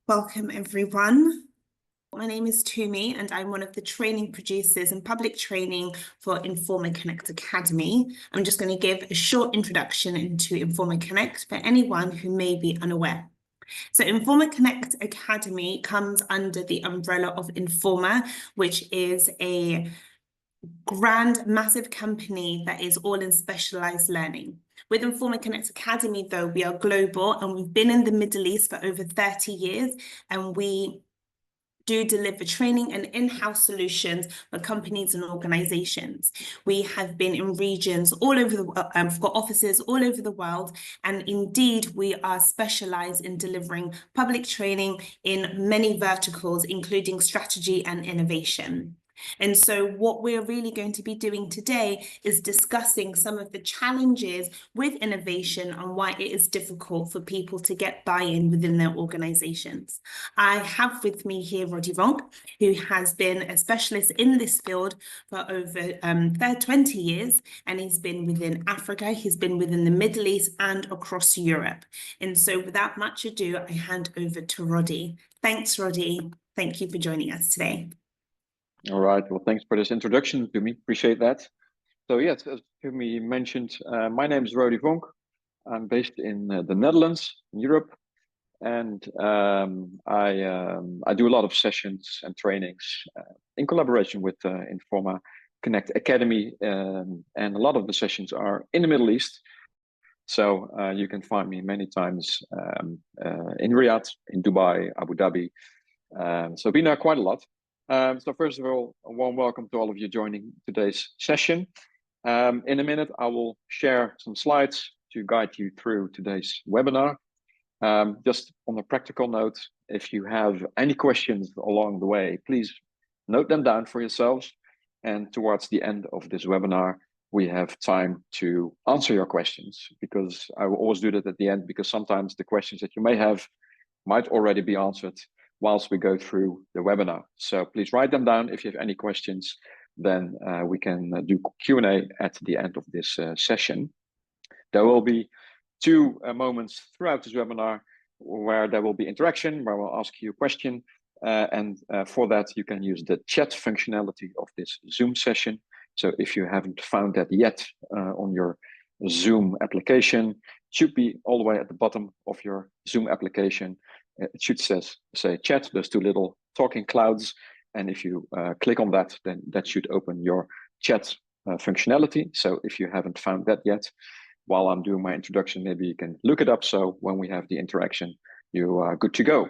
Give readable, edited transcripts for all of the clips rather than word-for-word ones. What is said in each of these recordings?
Welcome, everyone. My name is Tumi, and I'm one of the training producers and public training for Inform and Connect Academy. I'm just going to give a short introduction into Inform and Connect for anyone who may be unaware. So Inform and Connect Academy comes under the umbrella of Informa, which is a grand, massive company that is all in specialized learning. With Inform and Connect Academy, though, we are global and we've been in the Middle East for over 30 years, and we do deliver training and in-house solutions for companies and organizations. We have been in regions all over the world, we've got offices all over the world, and indeed we are specialized in delivering public training in many verticals, including strategy and innovation. And so what we're really going to be doing today is discussing some of the challenges with innovation and why it is difficult for people to get buy-in within their organizations. I have with me here Rody Vonk, who has been a specialist in this field for over 20 years, and he's been within Africa, he's been within the Middle East and across Europe. And so without much ado, I hand over to Rody. Thanks, Rody. Thank you for joining us today. All right. Well, thanks for this introduction to me. Appreciate that. So yes, as Tumi mentioned, my name is Rody Vonk. I'm based in the Netherlands, in Europe, and I do a lot of sessions and trainings in collaboration with Informa Connect Academy, and a lot of the sessions are in the Middle East. So you can find me many times in Riyadh, in Dubai, Abu Dhabi. So been there quite a lot. So first of all, a warm welcome to all of you joining today's session. In a minute, I will share some slides to guide you through today's webinar. Just on a practical note, if you have any questions along the way, please note them down for yourselves. And towards the end of this webinar, we have time to answer your questions, because I will always do that at the end, because sometimes the questions that you may have might already be answered whilst we go through the webinar. So please write them down if you have any questions, then we can do Q&A at the end of this session. There will be two moments throughout this webinar where there will be interaction, where we'll ask you a question, and for that you can use the chat functionality of this Zoom session. So if you haven't found that yet on your Zoom application, it should be all the way at the bottom of your Zoom application. It should say chat, those two little talking clouds. And if you click on that, then that should open your chat functionality. So if you haven't found that yet, while I'm doing my introduction, maybe you can look it up. So when we have the interaction, you are good to go.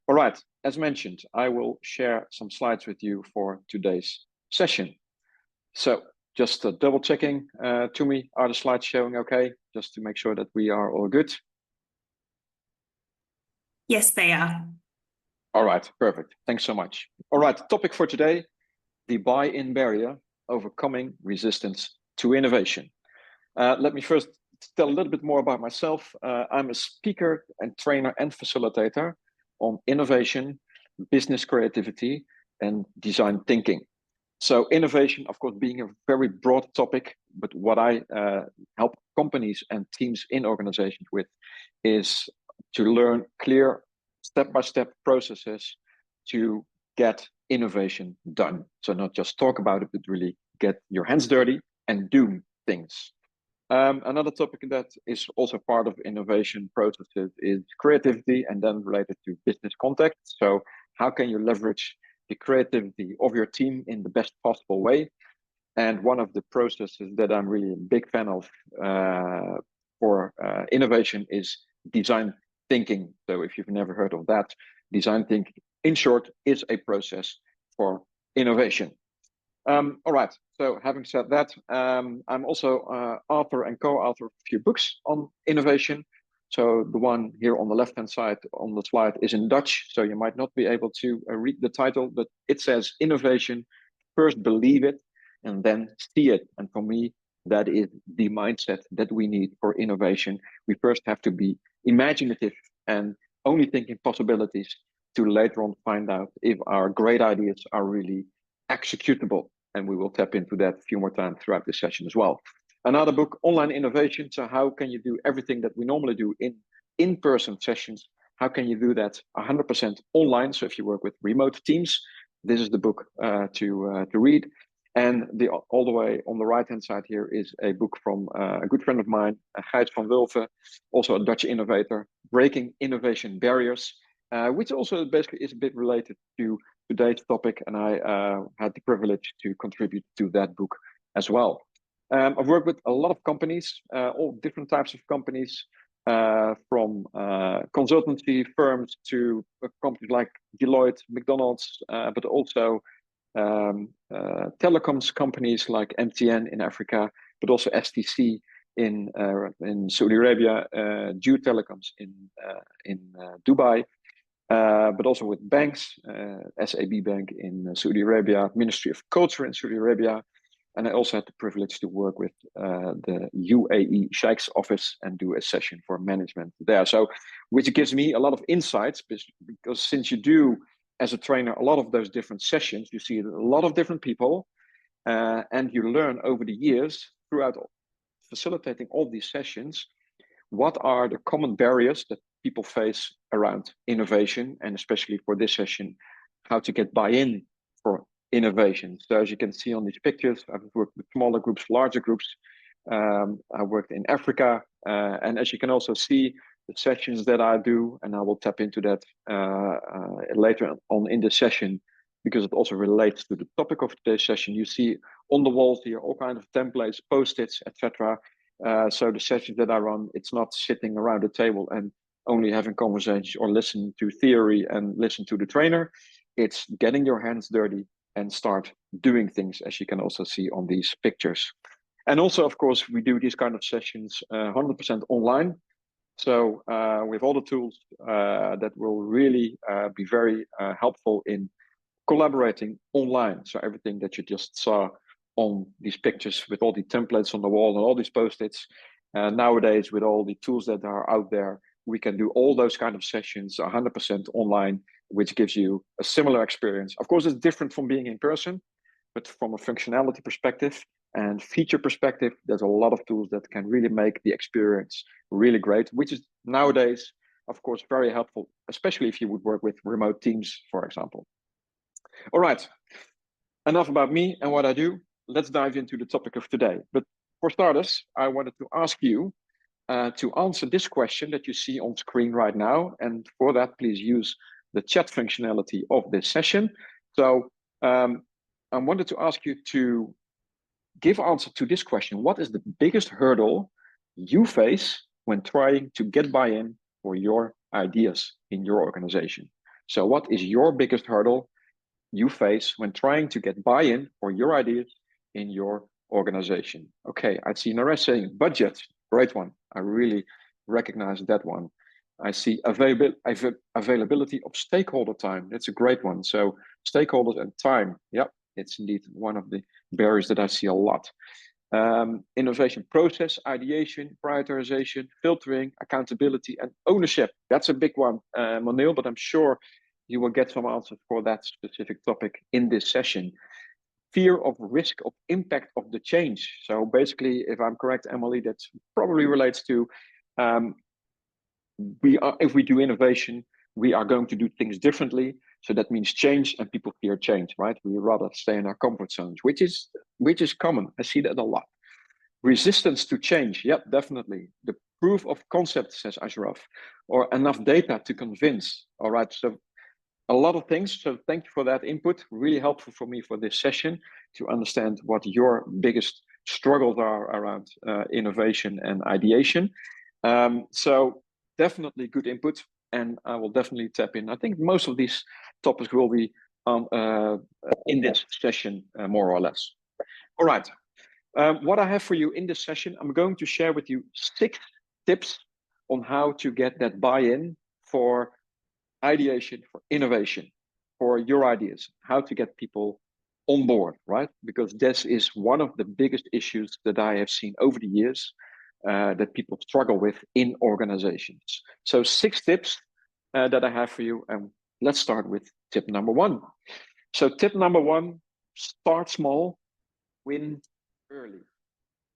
All right, as mentioned, I will share some slides with you for today's session. So just double checking to me, are the slides showing okay? Just to make sure that we are all good. Yes, they are. All right, perfect. Thanks so much. All right, topic for today, the buy-in barrier, overcoming resistance to innovation. Let me first tell a little bit more about myself. I'm a speaker and trainer and facilitator on innovation, business creativity, and design thinking. So innovation, of course, being a very broad topic, but what I help companies and teams in organizations with is to learn clear step-by-step processes to get innovation done. So not just talk about it, but really get your hands dirty and do things. Another topic that is also part of innovation processes is creativity, and then related to business context. So how can you leverage the creativity of your team in the best possible way? And one of the processes that I'm really a big fan of for innovation is design thinking. So if you've never heard of that, design thinking, in short, is a process for innovation. All right, so having said that, I'm also author and co-author of a few books on innovation. So the one here on the left-hand side on the slide is in Dutch, so you might not be able to read the title, but it says Innovation, First Believe It, and then See It. And for me, that is the mindset that we need for innovation. We first have to be imaginative and only thinking possibilities to later on find out if our great ideas are really executable. And we will tap into that a few more times throughout this session as well. Another book, Online Innovation. So how can you do everything that we normally do in in-person sessions How can you do that 100% online? So if you work with remote teams, this is the book to read. And all the way on the right-hand side here is a book from a good friend of mine, Gijs van Wulven, also a Dutch innovator, Breaking Innovation Barriers, which also basically is a bit related to today's topic. And I had the privilege to contribute to that book as well. I've worked with a lot of companies, all different types of companies, from consultancy firms to companies like Deloitte, McDonald's, but also telecoms companies like MTN in Africa, but also STC in Saudi Arabia, Due Telecoms in Dubai, but also with banks, SAB Bank in Saudi Arabia, Ministry of Culture in Saudi Arabia. And I also had the privilege to work with the UAE Sheikh's office and do a session for management there. So, which gives me a lot of insights, because since you do, as a trainer, a lot of those different sessions, you see a lot of different people, and you learn over the years throughout facilitating all these sessions, what are the common barriers that people face around innovation, and especially for this session, how to get buy-in for innovation. So as you can see on these pictures, I've worked with smaller groups, larger groups. I worked in Africa, and as you can also see, the sessions that I do, and I will tap into that later on in the session, because it also relates to the topic of today's session. You see on the walls here all kinds of templates, post-its, etc. So the sessions that I run, it's not sitting around the table and only having conversations or listen to theory and listen to the trainer. It's getting your hands dirty and start doing things, as you can also see on these pictures. And also, of course, we do these kind of sessions 100% online. So with all the tools that will really be very helpful in collaborating online. So everything that you just saw on these pictures with all the templates on the wall and all these post-its, nowadays with all the tools that are out there, we can do all those kind of sessions 100% online, which gives you a similar experience. Of course, it's different from being in person, but from a functionality perspective and feature perspective, there's a lot of tools that can really make the experience really great, which is nowadays, of course, very helpful, especially if you would work with remote teams, for example. All right, enough about me and what I do. Let's dive into the topic of today. But for starters, I wanted to ask you to answer this question that you see on screen right now. And for that, please use the chat functionality of this session. So I wanted to ask you to give answer to this question. What is the biggest hurdle you face when trying to get buy-in for your ideas in your organization? So what is your biggest hurdle you face when trying to get buy-in for your ideas in your organization? Okay, I see Naresh saying budget. Great one. I really recognize that one. I see availability of stakeholder time. That's a great one. So stakeholders and time. Yep, it's indeed one of the barriers that I see a lot. Innovation process, ideation, prioritization, filtering, accountability, and ownership. That's a big one, Monil, but I'm sure you will get some answers for that specific topic in this session. Fear of risk of impact of the change. So basically, if I'm correct, Emily, that probably relates to if we do innovation, we are going to do things differently. So that means change, and people fear change, right? We rather stay in our comfort zones, which is common. I see that a lot. Resistance to change. Yep, definitely. The proof of concept, says Ashraf, or enough data to convince. All right. So a lot of things. So thank you for that input. Really helpful for me for this session to understand what your biggest struggles are around innovation and ideation. So definitely good input, and I will definitely tap in. I think most of these topics will be in this session, more or less. All right. What I have for you in this session, I'm going to share with you 6 tips on how to get that buy-in for ideation, for innovation, for your ideas, how to get people on board, right? Because this is one of the biggest issues that I have seen over the years that people struggle with in organizations. So 6 tips that I have for you. And let's start with tip number 1. So tip number 1, start small, win early.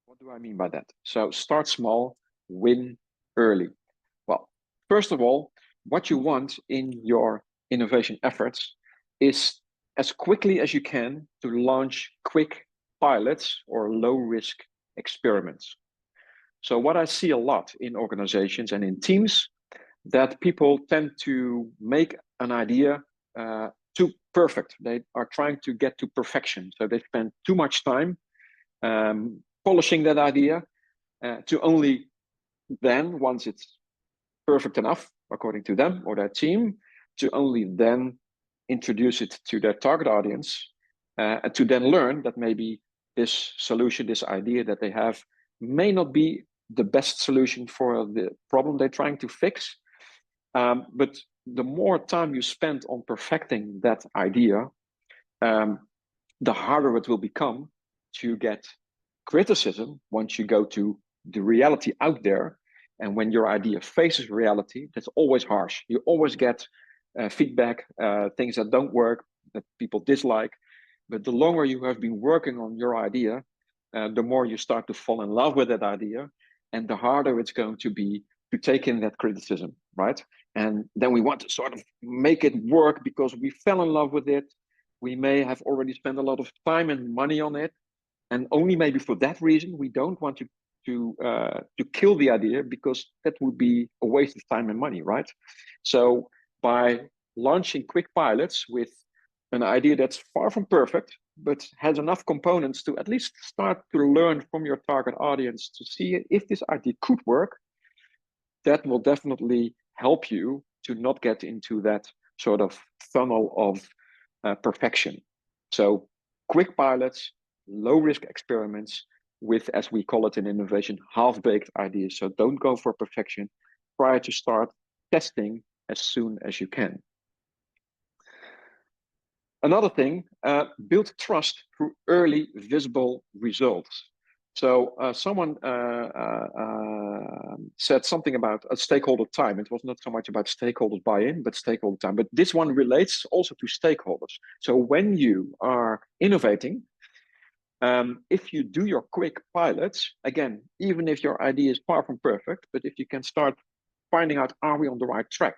What do I mean by that? So start small, win early. Well, first of all, what you want in your innovation efforts is as quickly as you can to launch quick pilots or low-risk experiments. So what I see a lot in organizations and in teams, that people tend to make an idea too perfect. They are trying to get to perfection. So they spend too much time polishing that idea to only then, once it's perfect enough, according to them or their team, to only then introduce it to their target audience and to then learn that maybe this solution, this idea that they have may not be the best solution for the problem they're trying to fix. But the more time you spend on perfecting that idea, the harder it will become to get criticism once you go to the reality out there. And when your idea faces reality, that's always harsh. You always get feedback, things that don't work, that people dislike. But the longer you have been working on your idea, the more you start to fall in love with that idea, and the harder it's going to be to take in that criticism, right? And then we want to sort of make it work because we fell in love with it. We may have already spent a lot of time and money on it, and only maybe for that reason we don't want to kill the idea, because that would be a waste of time and money, right? So by launching quick pilots with an idea that's far from perfect, but has enough components to at least start to learn from your target audience to see if this idea could work, that will definitely help you to not get into that sort of funnel of perfection. So quick pilots, low risk experiments with, as we call it in innovation, half-baked ideas. So don't go for perfection. Try to start testing as soon as you can. Another thing, build trust through early visible results. So someone said something about a stakeholder time. It was not so much about stakeholders buy-in, but stakeholder time. But this one relates also to stakeholders. So when you are innovating, if you do your quick pilots, again, even if your idea is far from perfect, but if you can start finding out, are we on the right track?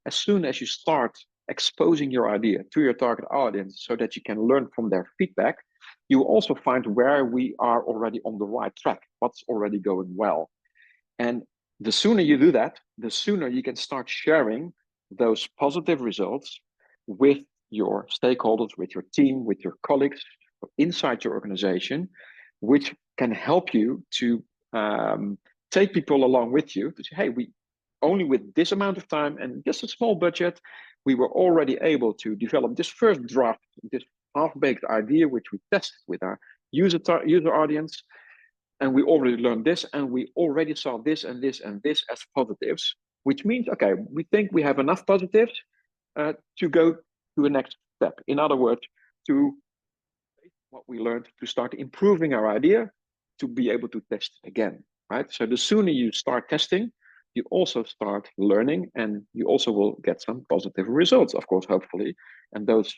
As soon as you start exposing your idea to your target audience so that you can learn from their feedback, you will also find where we are already on the right track, what's already going well. And the sooner you do that, the sooner you can start sharing those positive results with your stakeholders, with your team, with your colleagues inside your organization, which can help you to take people along with you to say, hey, we only with this amount of time and just a small budget, we were already able to develop this first draft, this half-baked idea, which we tested with our user audience. And we already learned this, and we already saw this and this and this as positives, which means, okay, we think we have enough positives to go to the next step. In other words, to what we learned, to start improving our idea, to be able to test again, right? So the sooner you start testing, you also start learning, and you also will get some positive results, of course, hopefully. And those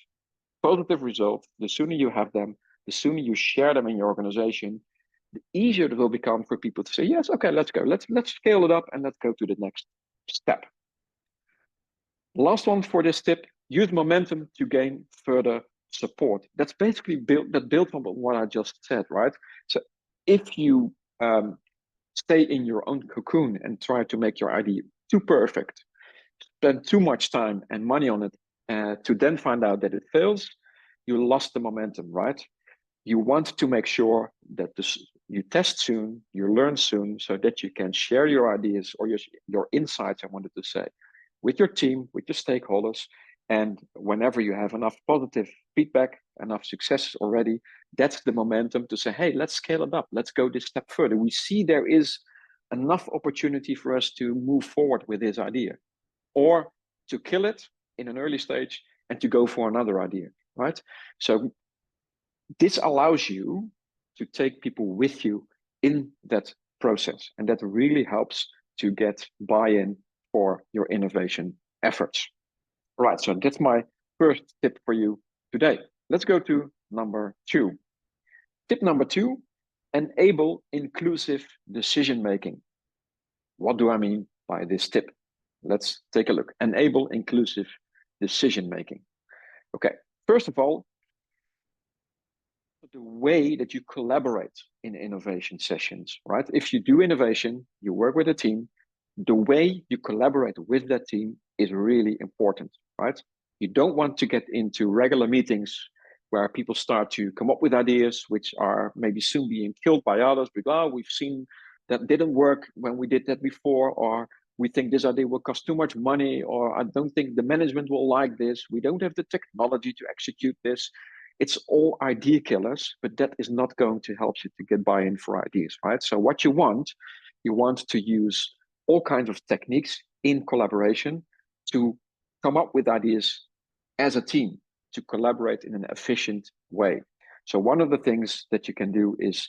positive results, the sooner you have them, the sooner you share them in your organization, the easier it will become for people to say, yes, okay, let's go. Let's scale it up and let's go to the next step. Last one for this tip, use momentum to gain further support. That's basically built on what I just said, right? So if you stay in your own cocoon and try to make your idea too perfect, spend too much time and money on it to then find out that it fails, you lost the momentum, right? You want to make sure that you test soon, you learn soon, so that you can share your ideas or your insights, I wanted to say, with your team, with your stakeholders. And whenever you have enough positive feedback, enough success already, that's the momentum to say, hey, let's scale it up. Let's go this step further. We see there is enough opportunity for us to move forward with this idea, or to kill it in an early stage and to go for another idea, right? So this allows you to take people with you in that process. And that really helps to get buy-in for your innovation efforts. Right, so that's my first tip for you today. Let's go to number 2. Tip number 2, enable inclusive decision-making. What do I mean by this tip? Let's take a look. Enable inclusive decision making. Okay, first of all, the way that you collaborate in innovation sessions, right? If you do innovation, you work with a team, the way you collaborate with that team is really important, right? You don't want to get into regular meetings where people start to come up with ideas which are maybe soon being killed by others because, oh, we've seen that didn't work when we did that before, or we think this idea will cost too much money, or I don't think the management will like this. We don't have the technology to execute this. It's all idea killers, but that is not going to help you to get buy-in for ideas, right? So what you want to use all kinds of techniques in collaboration to come up with ideas as a team, to collaborate in an efficient way. So one of the things that you can do is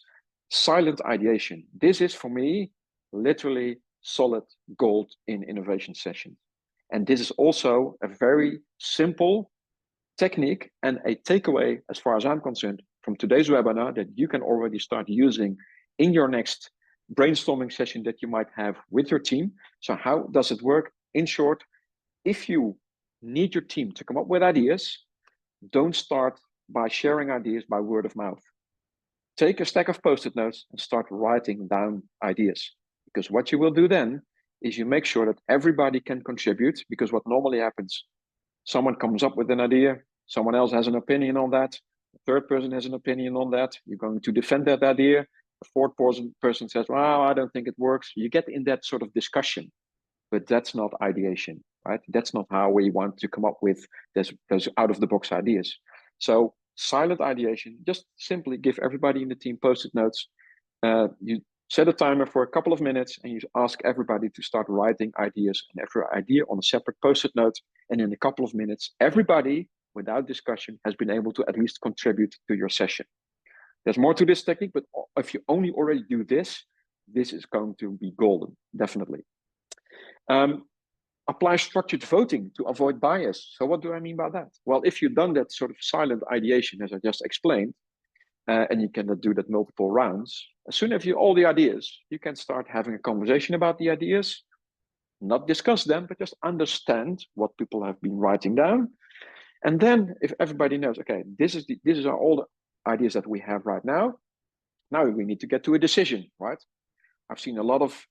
silent ideation. This is, for me, literally solid gold in innovation sessions. And this is also a very simple technique and a takeaway, as far as I'm concerned, from today's webinar that you can already start using in your next brainstorming session that you might have with your team. So how does it work? In short, if you need your team to come up with ideas, don't start by sharing ideas by word of mouth. Take a stack of post-it notes and start writing down ideas. Because what you will do then is you make sure that everybody can contribute, because what normally happens, someone comes up with an idea, someone else has an opinion on that, a third person has an opinion on that, you're going to defend that idea, a fourth person says, well, I don't think it works. You get in that sort of discussion, but that's not ideation, right? That's not how we want to come up with those out-of-the-box ideas. So silent ideation, just simply give everybody in the team post-it notes. You set a timer for a couple of minutes and you ask everybody to start writing ideas and every idea on a separate post-it note. And in a couple of minutes, everybody, without discussion, has been able to at least contribute to your session. There's more to this technique, but if you only already do this, this is going to be golden, definitely. Apply structured voting to avoid bias. So what do I mean by that? Well, if you've done that sort of silent ideation, as I just explained, and you can do that multiple rounds, as soon as you have all the ideas, you can start having a conversation about the ideas, not discuss them, but just understand what people have been writing down. And then if everybody knows, okay, this is all the ideas that we have right now. Now we need to get to a decision, right? I've seen a lot of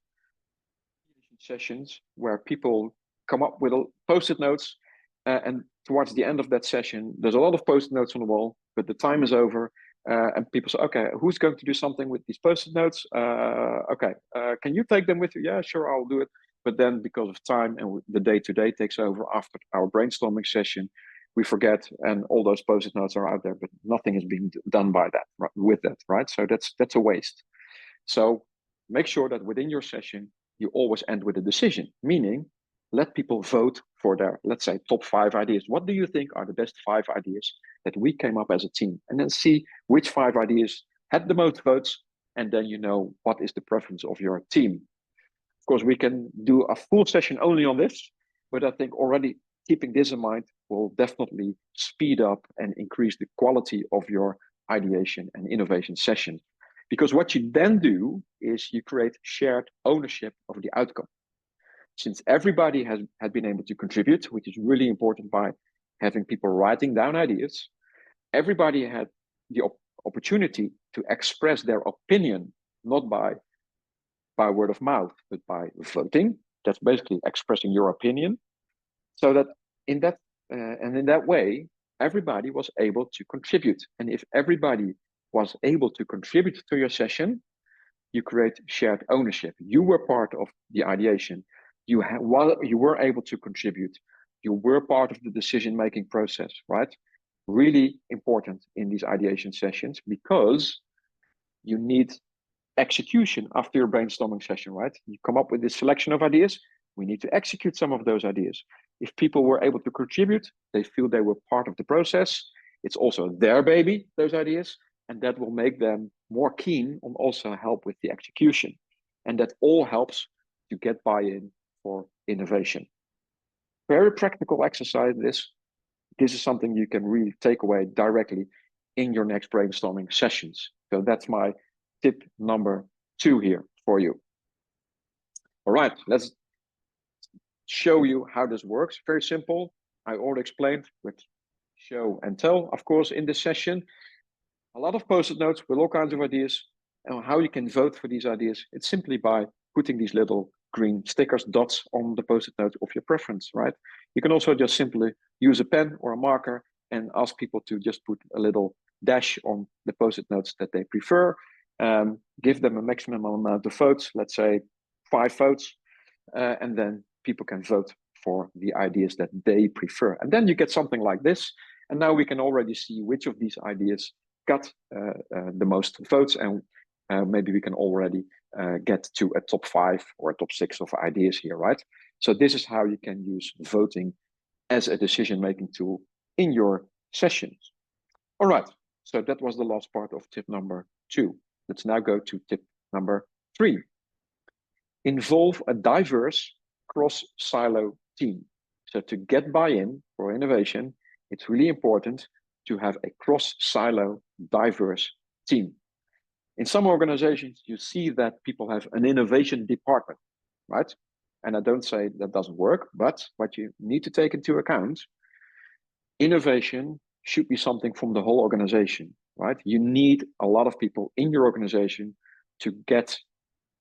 sessions where people come up with post-it notes, and towards the end of that session, there's a lot of post-it notes on the wall, but the time is over, and people say, okay, who's going to do something with these post-it notes? Okay, can you take them with you? Yeah, sure, I'll do it. But then because of time and the day-to-day takes over after our brainstorming session, we forget, and all those post-it notes are out there, but nothing is being done by that, with that, right? So that's a waste. So make sure that within your session, you always end with a decision, meaning let people vote for their, let's say, top 5 ideas. What do you think are the best 5 ideas that we came up as a team? And then see which 5 ideas had the most votes, and then you know what is the preference of your team. Of course, we can do a full session only on this, but I think already keeping this in mind will definitely speed up and increase the quality of your ideation and innovation session. Because what you then do is you create shared ownership of the outcome. Since everybody had been able to contribute, which is really important by having people writing down ideas, everybody had the opportunity to express their opinion, not by word of mouth, but by voting. That's basically expressing your opinion. So that in that way, everybody was able to contribute. And if everybody was able to contribute to your session, you create shared ownership. You were part of the ideation. You were able to contribute. You were part of the decision-making process, right? Really important in these ideation sessions, because you need execution after your brainstorming session, right? You come up with this selection of ideas. We need to execute some of those ideas. If people were able to contribute, they feel they were part of the process. It's also their baby, those ideas, and that will make them more keen on also help with the execution. And that all helps to get buy-in for innovation. Very practical exercise. This is something you can really take away directly in your next brainstorming sessions. So that's my tip number 2 here for you. All right, let's show you how this works. Very simple. I already explained with show and tell, of course, in this session. A lot of post-it notes with all kinds of ideas and how you can vote for these ideas. It's simply by putting these little green stickers, dots on the post-it note of your preference, right? You can also just simply use a pen or a marker and ask people to just put a little dash on the post-it notes that they prefer. Give them a maximum amount of votes, let's say 5 votes, and then people can vote for the ideas that they prefer. And then you get something like this. And now we can already see which of these ideas got the most votes, and maybe we can already get to a top 5 or a top 6 of ideas here, right? So this is how you can use voting as a decision-making tool in your sessions. All right, so that was the last part of tip number 2. Let's now go to tip number 3. Involve a diverse cross-silo team. So to get buy-in for innovation, it's really important to have a cross-silo diverse team. In some organizations, you see that people have an innovation department, right? And I don't say that doesn't work, but what you need to take into account, innovation should be something from the whole organization, right? You need a lot of people in your organization to get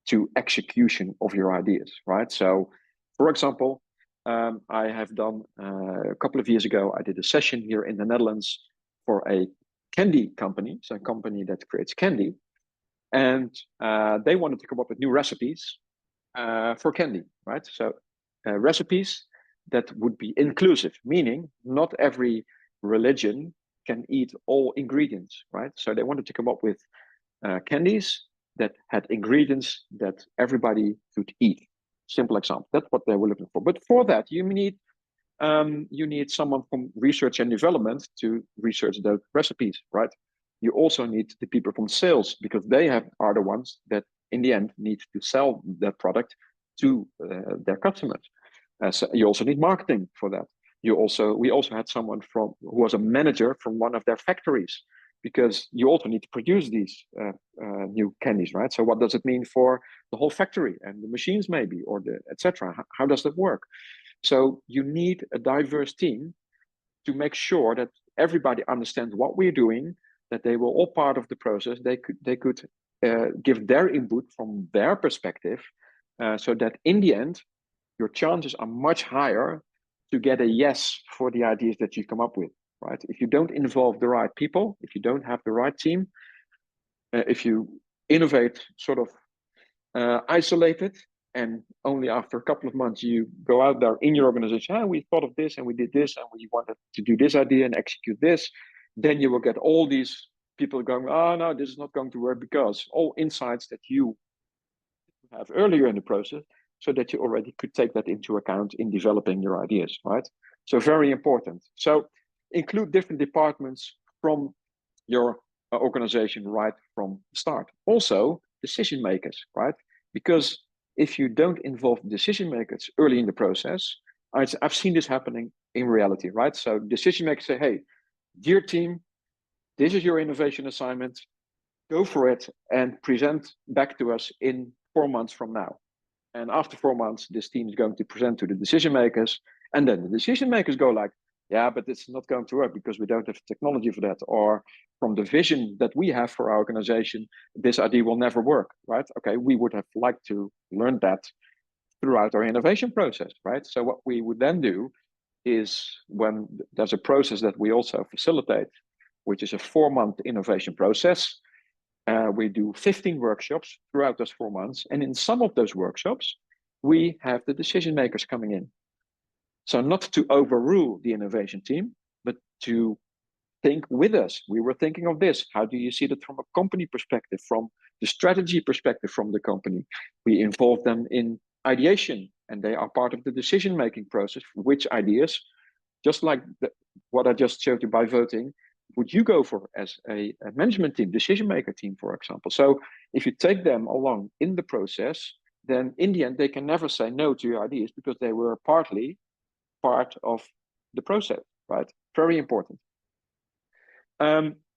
to execution of your ideas, right? So, for example, I have done a couple of years ago, I did a session here in the Netherlands for a candy company, so a company that creates candy. And they wanted to come up with new recipes for candy, right? So recipes that would be inclusive, meaning not every religion can eat all ingredients, right? So they wanted to come up with candies that had ingredients that everybody could eat. Simple example. That's what they were looking for. But for that, you need someone from research and development to research those recipes, right? You also need the people from sales because they are the ones that in the end need to sell that product to their customers. So you also need marketing for that. We also had someone who was a manager from one of their factories, because you also need to produce these new candies, right? So what does it mean for the whole factory and the machines maybe, or the etc.? How does that work? So you need a diverse team to make sure that everybody understands what we're doing, that they were all part of the process. They could give their input from their perspective, so that in the end, your chances are much higher to get a yes for the ideas that you come up with, right? If you don't involve the right people, if you don't have the right team, if you innovate sort of isolated, and only after a couple of months you go out there in your organization, we thought of this and we did this and we wanted to do this idea and execute this, then you will get all these people going, oh no, this is not going to work, because all insights that you have earlier in the process, so that you already could take that into account in developing your ideas, right? So very important. So include different departments from your organization right from the start. Also, decision makers, right? Because if you don't involve decision makers early in the process, I've seen this happening in reality, right? So decision makers say, hey, dear team, this is your innovation assignment, go for it and present back to us in 4 months from now. And after 4 months, this team is going to present to the decision makers. And then the decision makers go like, yeah, but it's not going to work because we don't have technology for that. Or from the vision that we have for our organization, this idea will never work, right? Okay, we would have liked to learn that throughout our innovation process, right? So what we would then do is, when there's a process that we also facilitate, which is a 4-month innovation process, we do 15 workshops throughout those 4 months. And in some of those workshops, we have the decision makers coming in. So not to overrule the innovation team, but to think with us. We were thinking of this. How do you see that from a company perspective, from the strategy perspective from the company? We involve them in ideation, and they are part of the decision-making process. Which ideas, just like what I just showed you by voting, would you go for as a management team, decision maker team, for example? So if you take them along in the process, then in the end, they can never say no to your ideas because they were partly part of the process, right? Very important.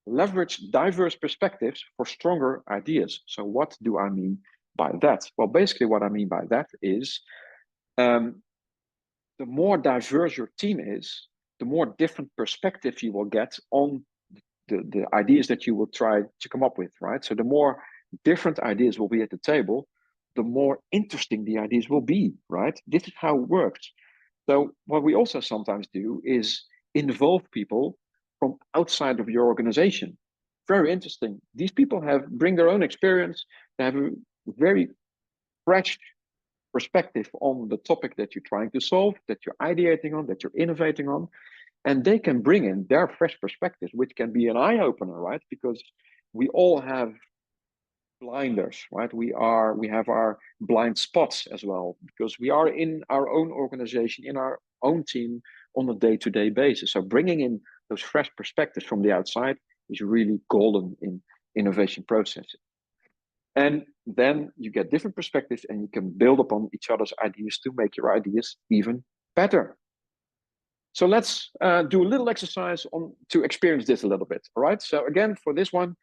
Leverage diverse perspectives for stronger ideas. So what do I mean by that? Well, basically what I mean by that is the more diverse your team is, the more different perspective you will get on the ideas that you will try to come up with, right? So the more different ideas will be at the table, the more interesting the ideas will be, right? This is how it works. So what we also sometimes do is involve people from outside of your organization. Very interesting. These people bring their own experience. They have a very fresh perspective on the topic that you're trying to solve, that you're ideating on, that you're innovating on. And they can bring in their fresh perspectives, which can be an eye-opener, right? Because we all have blinders, right? We have our blind spots as well, because we are in our own organization, in our own team on a day-to-day basis. So bringing in those fresh perspectives from the outside is really golden in innovation processes. And then you get different perspectives and you can build upon each other's ideas to make your ideas even better. So let's do a little exercise to experience this a little bit. All right. So again, for this one,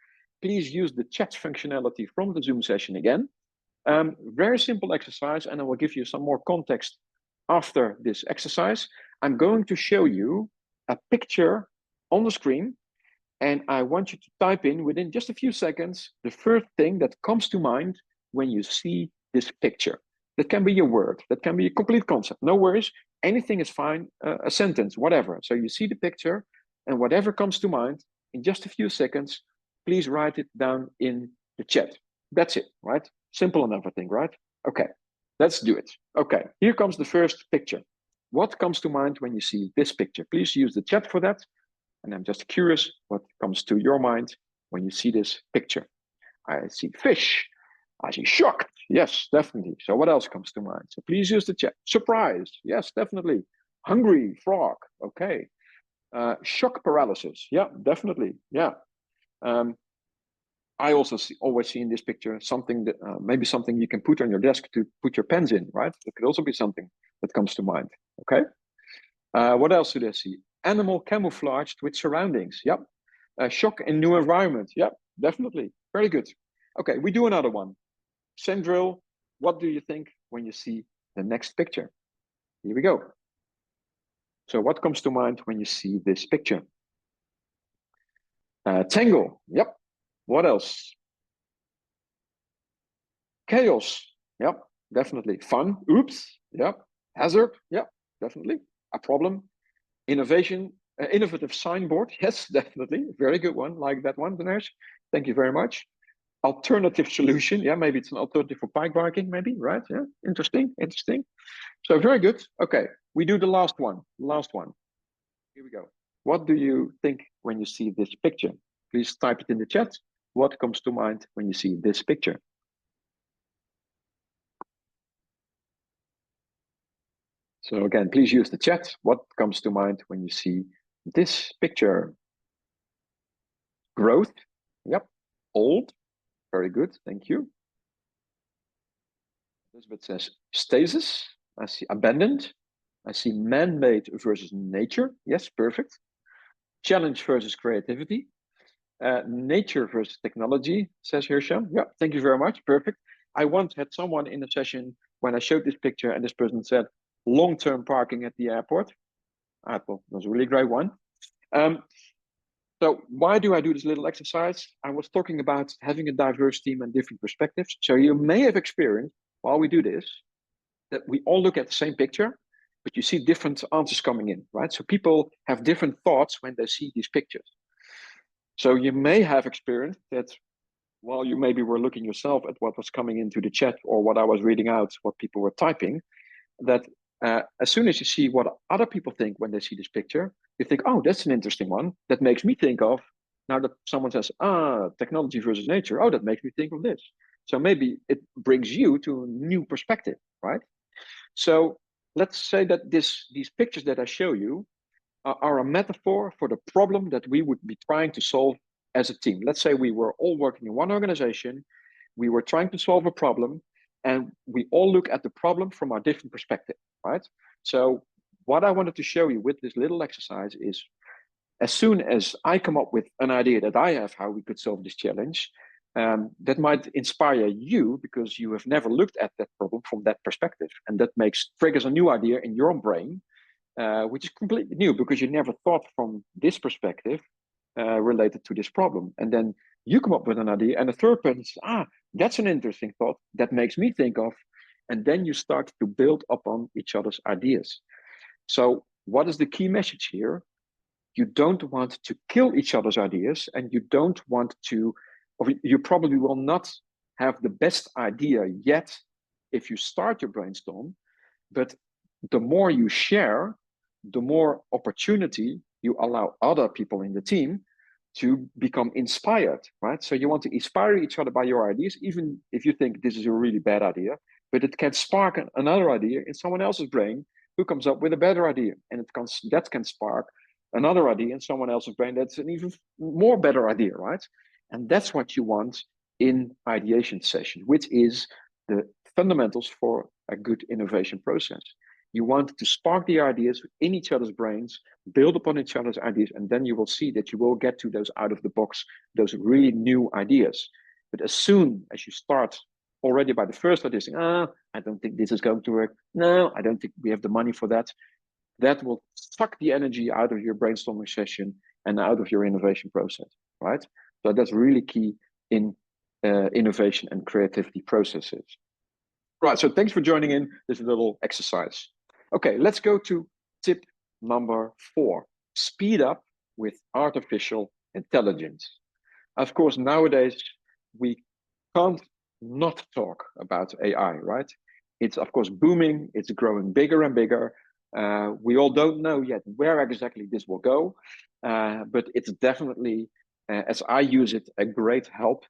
please use the chat functionality from the Zoom session again. Very simple exercise, and I will give you some more context after this exercise. I'm going to show you a picture on the screen, and I want you to type in within just a few seconds the first thing that comes to mind when you see this picture. That can be a word, that can be a complete concept, no worries. Anything is fine, a sentence, whatever. So you see the picture, and whatever comes to mind in just a few seconds, please write it down in the chat. That's it, right? Simple enough, I think, right? Okay, let's do it. Okay, here comes the first picture. What comes to mind when you see this picture? Please use the chat for that. And I'm just curious what comes to your mind when you see this picture. I see fish. I see shocked. Yes, definitely. So what else comes to mind? So please use the chat. Surprise. Yes, definitely. Hungry frog. Okay. Shock paralysis. Yeah, definitely. Yeah. I also always see in this picture something that maybe something you can put on your desk to put your pens in, right? That could also be something that comes to mind. Okay. What else do I see? Animal camouflaged with surroundings. Yep. Shock in new environment. Yep, definitely. Very good. Okay, we do another one. Same drill. What do you think when you see the next picture? Here we go. So what comes to mind when you see this picture? Tangle. Yep. What else? Chaos. Yep, definitely. Fun. Oops. Yep. Hazard. Yep, definitely. A problem. Innovation. Innovative signboard. Yes, definitely. Very good one. Like that one, Dinesh. Thank you very much. Alternative solution. Yeah, maybe it's an alternative for bike barking, maybe, right? Yeah, interesting, interesting. So very good. Okay, we do the last one. Last one. Here we go. What do you think when you see this picture? Please type it in the chat. What comes to mind when you see this picture? So again, please use the chat. What comes to mind when you see this picture? Growth. Yep. Old. Very good. Thank you. Elizabeth says stasis. I see abandoned. I see man-made versus nature. Yes, perfect. Challenge versus creativity. Nature versus technology, says Hirsham. Yeah, thank you very much. Perfect. I once had someone in a session when I showed this picture, and this person said long-term parking at the airport. I thought it was a really great one. So why do I do this little exercise? I was talking about having a diverse team and different perspectives. So you may have experienced while we do this that we all look at the same picture, but you see different answers coming in, right? So people have different thoughts when they see these pictures. So you may have experienced that while you maybe were looking yourself at what was coming into the chat or what I was reading out, what people were typing, that as soon as you see what other people think when they see this picture, you think, oh, that's an interesting one. That makes me think of, now that someone says, technology versus nature, oh, that makes me think of this. So maybe it brings you to a new perspective, right? So let's say that these pictures that I show you are a metaphor for the problem that we would be trying to solve as a team. Let's say we were all working in one organization, we were trying to solve a problem, and we all look at the problem from a different perspective, right? So what I wanted to show you with this little exercise is, as soon as I come up with an idea that I have how we could solve this challenge, that might inspire you because you have never looked at that problem from that perspective. And that triggers a new idea in your brain, which is completely new because you never thought from this perspective related to this problem. And then you come up with an idea and a third person says, that's an interesting thought that makes me think of. And then you start to build upon each other's ideas. So what is the key message here? You don't want to kill each other's ideas, and you don't want to, or you probably will not have the best idea yet if you start your brainstorm. But the more you share, the more opportunity you allow other people in the team to become inspired, right? So you want to inspire each other by your ideas, even if you think this is a really bad idea, but it can spark another idea in someone else's brain who comes up with a better idea, and that can spark another idea in someone else's brain that's an even more better idea, right? And that's what you want in ideation session, which is the fundamentals for a good innovation process. You want to spark the ideas in each other's brains, build upon each other's ideas, and then you will see that you will get to those out of the box, those really new ideas. But as soon as you start already by the first idea saying, I don't think this is going to work. No, I don't think we have the money for that. That will suck the energy out of your brainstorming session and out of your innovation process, right? So that's really key in innovation and creativity processes. Right, so thanks for joining in this little exercise. Okay, let's go to tip number 4. Speed up with artificial intelligence. Of course, nowadays, we can't not talk about AI, right? It's, of course, booming. It's growing bigger and bigger. We all don't know yet where exactly this will go, but it's definitely, as I use it, a great help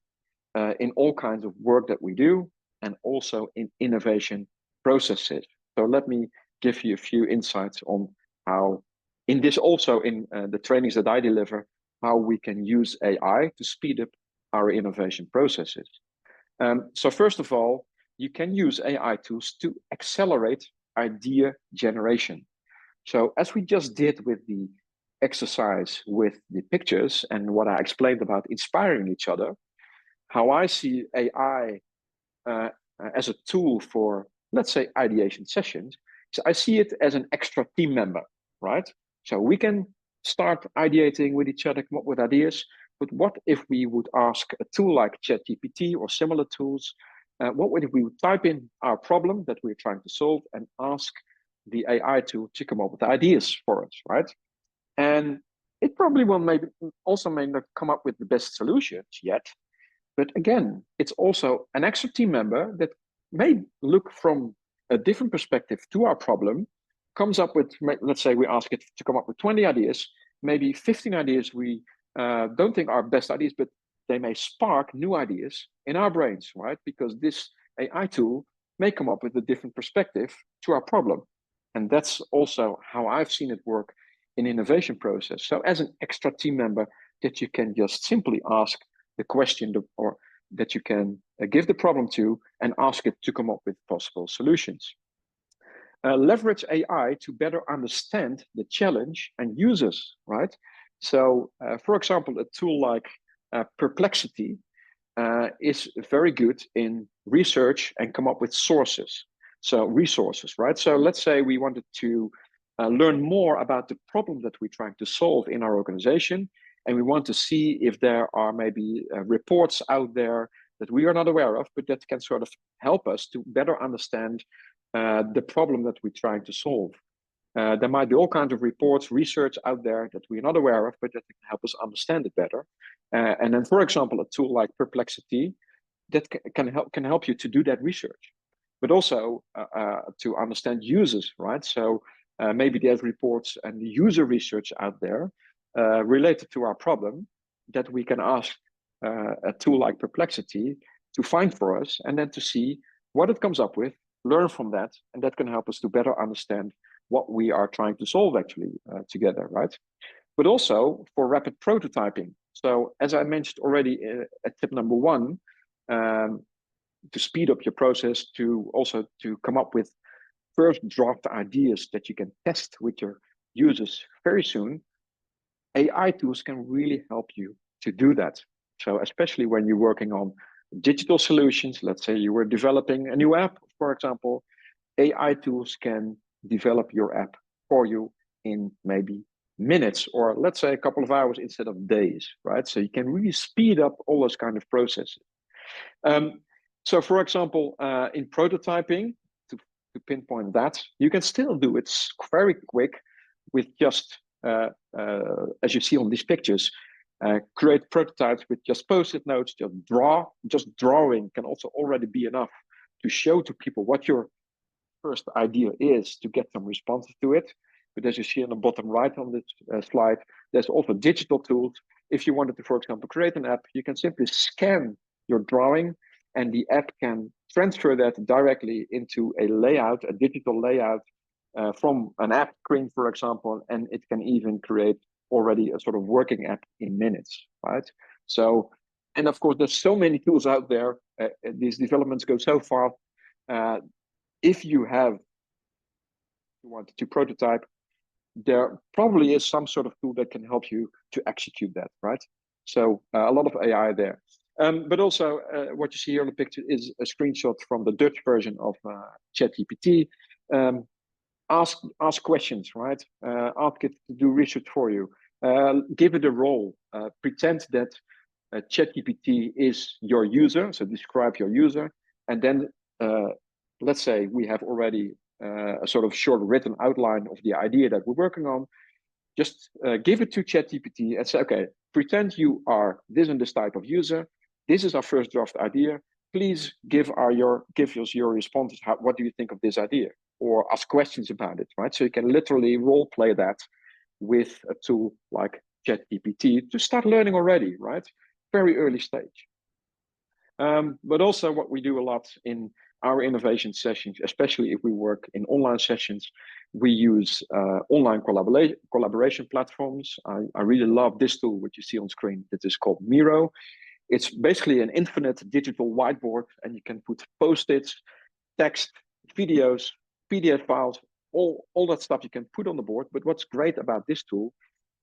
in all kinds of work that we do and also in innovation processes. So let me give you a few insights on how, in this also in the trainings that I deliver, how we can use AI to speed up our innovation processes. So first of all, you can use AI tools to accelerate idea generation. So as we just did with the exercise with the pictures and what I explained about inspiring each other, how I see AI as a tool for, let's say, ideation sessions, so I see it as an extra team member, right? So we can start ideating with each other, come up with ideas, but what if we would ask a tool like ChatGPT or similar tools, what if we would type in our problem that we're trying to solve and ask the AI tool to come up with ideas for us, right? And it probably will maybe also may not come up with the best solutions yet, but again, it's also an extra team member that may look from a different perspective to our problem, comes up with, let's say we ask it to come up with 20 ideas, maybe 15 ideas we don't think are best ideas, but they may spark new ideas in our brains, right? Because this AI tool may come up with a different perspective to our problem. And that's also how I've seen it work in innovation process. So as an extra team member that you can just simply ask the question or that you can give the problem to and ask it to come up with possible solutions. Leverage AI to better understand the challenge and users, right? So, for example, a tool like Perplexity is very good in research and come up with sources. So resources, right? So let's say we wanted to learn more about the problem that we're trying to solve in our organization, and we want to see if there are maybe reports out there that we are not aware of, but that can sort of help us to better understand the problem that we're trying to solve. There might be all kinds of reports, research out there that we're not aware of, but that can help us understand it better. And then, for example, a tool like Perplexity that can help you to do that research, but also to understand users, right? So maybe there's reports and user research out there related to our problem that we can ask a tool like Perplexity to find for us, and then to see what it comes up with, learn from that, and that can help us to better understand what we are trying to solve actually together, right? But also for rapid prototyping. So as I mentioned already at tip number 1, to speed up your process, to also to come up with first draft ideas that you can test with your users very soon, AI tools can really help you to do that. So especially when you're working on digital solutions, let's say you were developing a new app, for example, AI tools can develop your app for you in maybe minutes, or let's say a couple of hours instead of days, right? So you can really speed up all those kind of processes. So for example, in prototyping, to pinpoint that, you can still do it very quick with just, as you see on these pictures, create prototypes with just post-it notes, just drawing can also already be enough to show to people what your first idea is, to get some responses to it. But as you see on the bottom right on this slide, there's also digital tools. If you wanted to, for example, create an app, you can simply scan your drawing and the app can transfer that directly into a layout, a digital layout from an app screen, for example, and it can even create already a sort of working app in minutes, right? So, and of course, there's so many tools out there. These developments go so far. If you want to prototype, there probably is some sort of tool that can help you to execute that, right? So a lot of AI there. But also what you see here on the picture is a screenshot from the Dutch version of ChatGPT. Ask questions, right? Ask it to do research for you. Give it a role. Pretend that ChatGPT is your user, so describe your user, and then let's say we have already a sort of short written outline of the idea that we're working on. Just give it to ChatGPT and say, okay, pretend you are this and this type of user. This is our first draft idea. Please give us your responses. What do you think of this idea? Or ask questions about it, right? So you can literally role play that with a tool like ChatGPT to start learning already, right? Very early stage. But also what we do a lot in our innovation sessions, especially if we work in online sessions, we use online collaboration platforms. I really love this tool, which you see on screen, that is called Miro. It's basically an infinite digital whiteboard, and you can put post-its, text, videos, PDF files, all that stuff you can put on the board. But what's great about this tool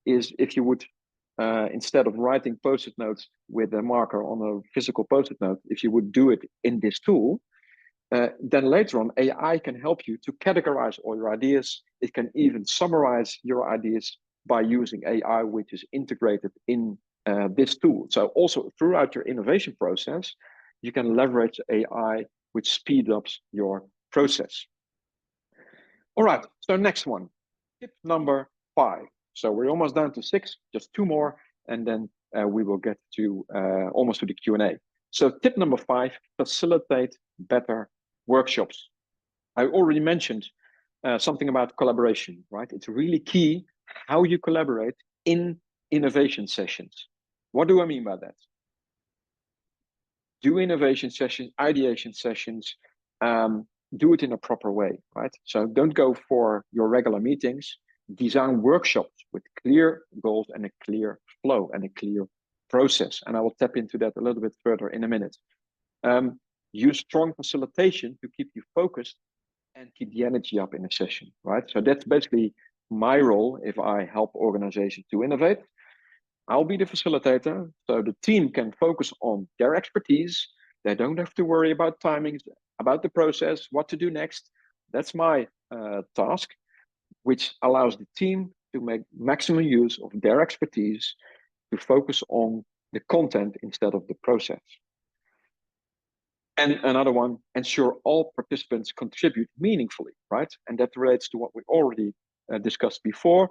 is if you would, instead of writing post-it notes with a marker on a physical post-it note, if you would do it in this tool, then later on, AI can help you to categorize all your ideas. It can even summarize your ideas by using AI, which is integrated in this tool. So also throughout your innovation process, you can leverage AI, which speeds up your process. All right, so next one, tip number 5. So we're almost down to 6, just 2 more, and then we will get to almost to the Q&A. So tip number 5, facilitate better workshops. I already mentioned something about collaboration, right? It's really key how you collaborate in innovation sessions. What do I mean by that? Do innovation sessions, ideation sessions, do it in a proper way, right? So don't go for your regular meetings. Design workshops with clear goals and a clear flow and a clear process. And I will tap into that a little bit further in a minute. Use strong facilitation to keep you focused and keep the energy up in a session, right? So that's basically my role if I help organizations to innovate. I'll be the facilitator, so the team can focus on their expertise. They don't have to worry about timings, about the process, what to do next. That's my task, which allows the team to make maximum use of their expertise to focus on the content instead of the process. And another one, ensure all participants contribute meaningfully, right? And that relates to what we already discussed before,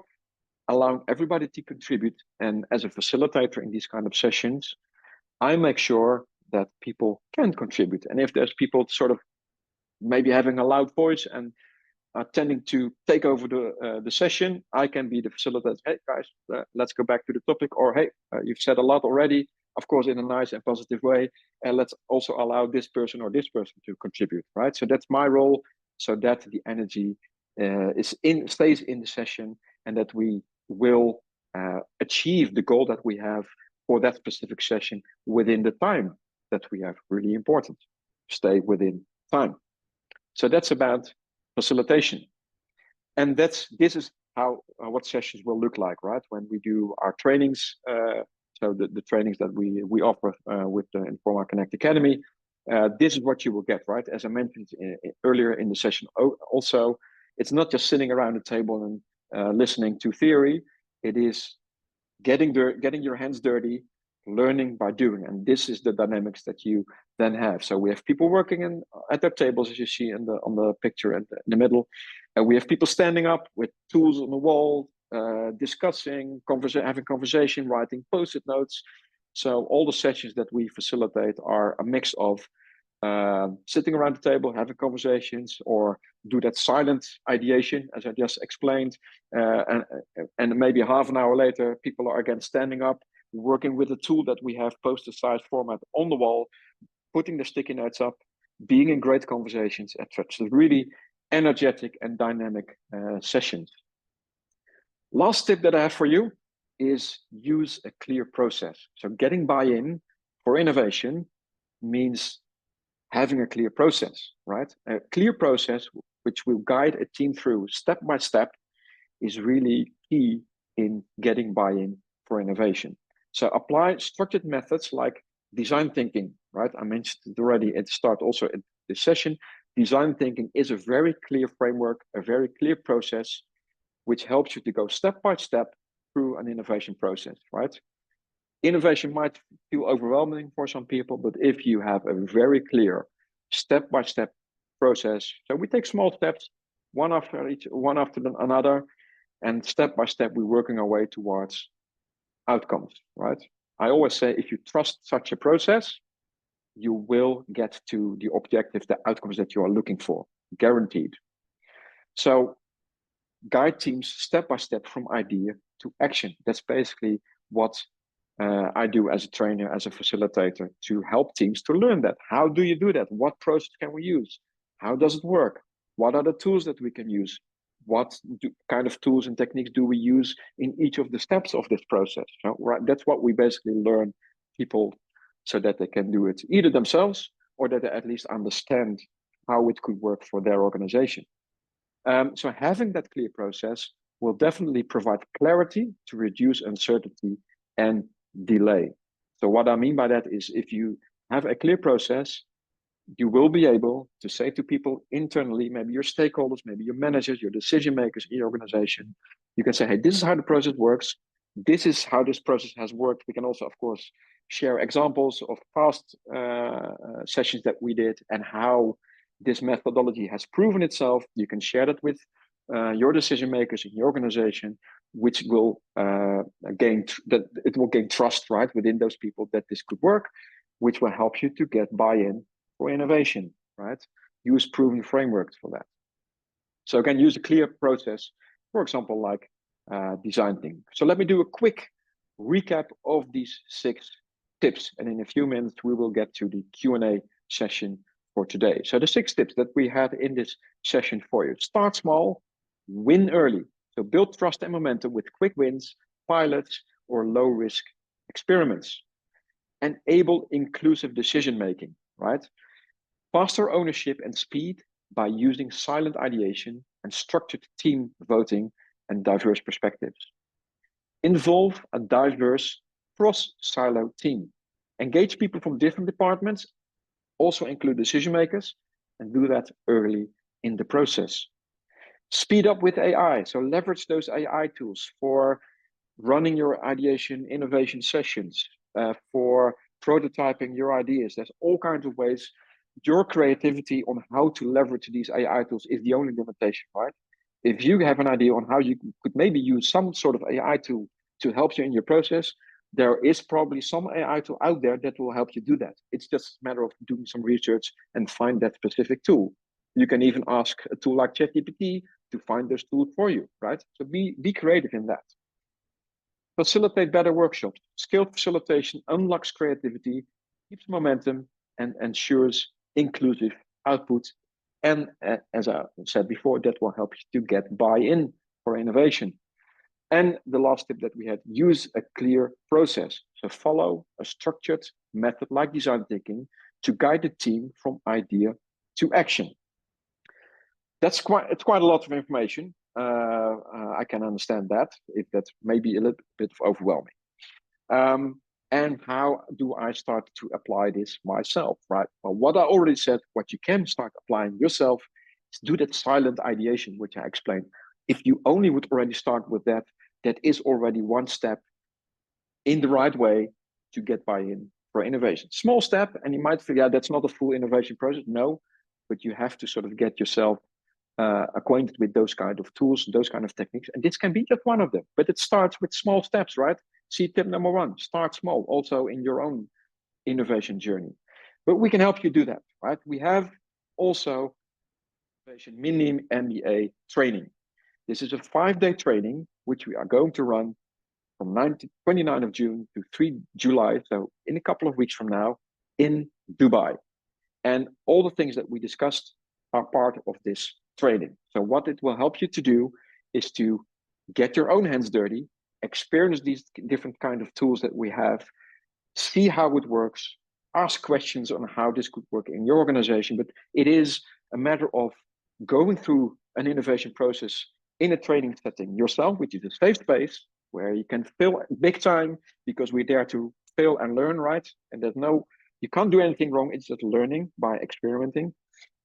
allowing everybody to contribute. And as a facilitator in these kind of sessions, I make sure that people can contribute. And if there's people sort of maybe having a loud voice and are tending to take over the session, I can be the facilitator. Hey guys, let's go back to the topic. Or hey, you've said a lot already, of course, in a nice and positive way. And let's also allow this person or this person to contribute, right? So that's my role, so that the energy stays in the session and that we will achieve the goal that we have for that specific session within the time that we have. Really important, stay within time. So that's about facilitation. And this is how what sessions will look like, right? When we do our trainings so the trainings that we offer with the Informa Connect Academy, this is what you will get, right? As I mentioned earlier in the session, also, it's not just sitting around a table and listening to theory. It is getting your hands dirty, learning by doing, and this is the dynamics that you then have. So we have people working at their tables, as you see on the picture in the middle, and we have people standing up with tools on the wall, discussing, having conversation, writing post-it notes. So all the sessions that we facilitate are a mix of sitting around the table, having conversations, or do that silent ideation, as I just explained. And maybe half an hour later, people are again standing up, working with a tool that we have poster-sized format on the wall, putting the sticky notes up, being in great conversations, etc. So really energetic and dynamic sessions. Last tip that I have for you is use a clear process. So getting buy-in for innovation means having a clear process, right? A clear process which will guide a team through step by step is really key in getting buy-in for innovation. So apply structured methods like design thinking, right? I mentioned it already at the start also in this session. Design thinking is a very clear framework, a very clear process, which helps you to go step by step through an innovation process, right? Innovation might feel overwhelming for some people, but if you have a very clear step-by-step process, so we take small steps, one after another, and step by step, we're working our way towards outcomes, right? I always say, if you trust such a process, you will get to the objective, the outcomes that you are looking for, guaranteed. So guide teams step by step from idea to action. That's basically what I do as a trainer, as a facilitator, to help teams to learn that. How do you do that? What process can we use? How does it work? What are the tools that we can use? What kind of tools and techniques do we use in each of the steps of this process? So, right, that's what we basically learn people so that they can do it either themselves or that they at least understand how it could work for their organization. So having that clear process will definitely provide clarity to reduce uncertainty and delay. So what I mean by that is, if you have a clear process, you will be able to say to people internally, maybe your stakeholders, maybe your managers, your decision makers in your organization, you can say, hey, this is how the process works. This is how this process has worked. We can also, of course, share examples of past sessions that we did and how this methodology has proven itself. You can share that with your decision makers in your organization, which will gain trust, right, within those people that this could work, which will help you to get buy-in for innovation, right? Use proven frameworks for that. So again, use a clear process, for example, like design thinking. So let me do a quick recap of these 6 tips, and in a few minutes we will get to the Q&A session for today. So the 6 tips that we had in this session for you: start small, win early. So build trust and momentum with quick wins, pilots, or low-risk experiments. Enable inclusive decision-making, right? Faster ownership and speed by using silent ideation and structured team voting and diverse perspectives. Involve a diverse cross-silo team. Engage people from different departments, also include decision makers, and do that early in the process. Speed up with AI, so leverage those AI tools for running your ideation innovation sessions, for prototyping your ideas. There's all kinds of ways. Your creativity on how to leverage these AI tools is the only limitation, right? If you have an idea on how you could maybe use some sort of AI tool to help you in your process, there is probably some AI tool out there that will help you do that. It's just a matter of doing some research and find that specific tool. You can even ask a tool like ChatGPT to find those tools for you, right? So be creative in that. Facilitate better workshops. Skilled facilitation unlocks creativity, keeps momentum, and ensures inclusive output. And as I said before, that will help you to get buy-in for innovation. And the last tip that we had, use a clear process. So follow a structured method like design thinking to guide the team from idea to action. It's quite a lot of information. I can understand that, if that's maybe a little bit overwhelming. And how do I start to apply this myself, right? Well, what I already said, what you can start applying yourself is do that silent ideation, which I explained. If you only would already start with that, that is already one step in the right way to get buy-in for innovation. Small step, and you might feel, yeah, that's not a full innovation process. No, but you have to sort of get yourself acquainted with those kind of tools, those kind of techniques. And this can be just one of them, but it starts with small steps, right? See tip number one, start small, also in your own innovation journey. But we can help you do that, right? We have also innovation mini MBA training. This is a 5-day training, which we are going to run from 29th of June to 3 July, so in a couple of weeks from now, in Dubai. And all the things that we discussed are part of this training. So what it will help you to do is to get your own hands dirty, experience these different kind of tools that we have, see how it works, ask questions on how this could work in your organization. But it is a matter of going through an innovation process in a training setting yourself, which is a safe space where you can fail big time because we're there to fail and learn, right? And you can't do anything wrong. It's just learning by experimenting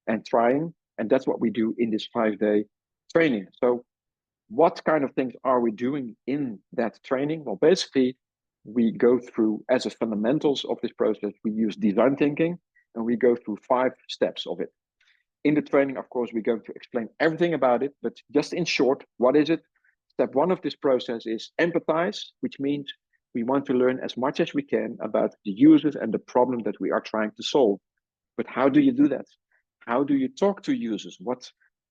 and trying. And that's what we do in this 5-day training. So what kind of things are we doing in that training? Well, basically, we go through, as a fundamentals of this process, we use design thinking, and we go through 5 steps of it. In the training, of course, we're going to explain everything about it, but just in short, what is it? Step 1 of this process is empathize, which means we want to learn as much as we can about the users and the problem that we are trying to solve. But how do you do that? How do you talk to users? What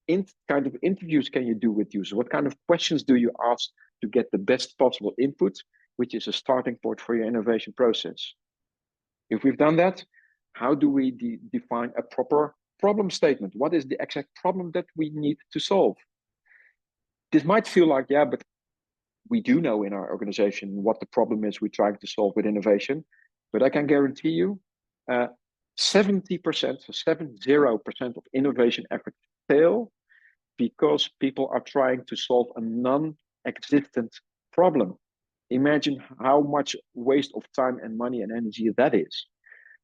kind of interviews can you do with users? What kind of questions do you ask to get the best possible input, which is a starting point for your innovation process? If we've done that, how do we define a proper problem statement? What is the exact problem that we need to solve? This might feel like, yeah, but we do know in our organization what the problem is we're trying to solve with innovation. But I can guarantee you, 70%, so 70% of innovation efforts fail because people are trying to solve a non-existent problem. Imagine how much waste of time and money and energy that is.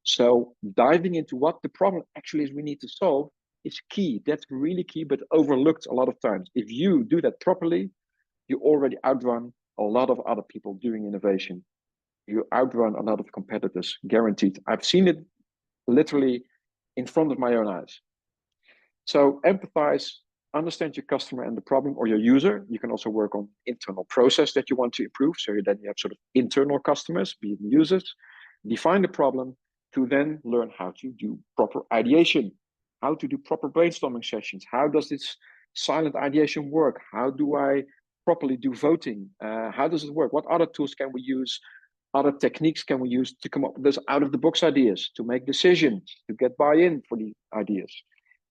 So diving into what the problem actually is we need to solve is key. That's really key, but overlooked a lot of times. If you do that properly, you already outrun a lot of other people doing innovation. You outrun a lot of competitors, guaranteed. I've seen it literally in front of my own eyes. So empathize, understand your customer and the problem, or your user. You can also work on internal process that you want to improve. So then you have sort of internal customers, be it users. Define the problem to then learn how to do proper ideation, how to do proper brainstorming sessions. How does this silent ideation work? How do I properly do voting? How does it work? What other tools can we use? Other techniques can we use to come up with those out-of-the-box ideas, to make decisions, to get buy-in for the ideas?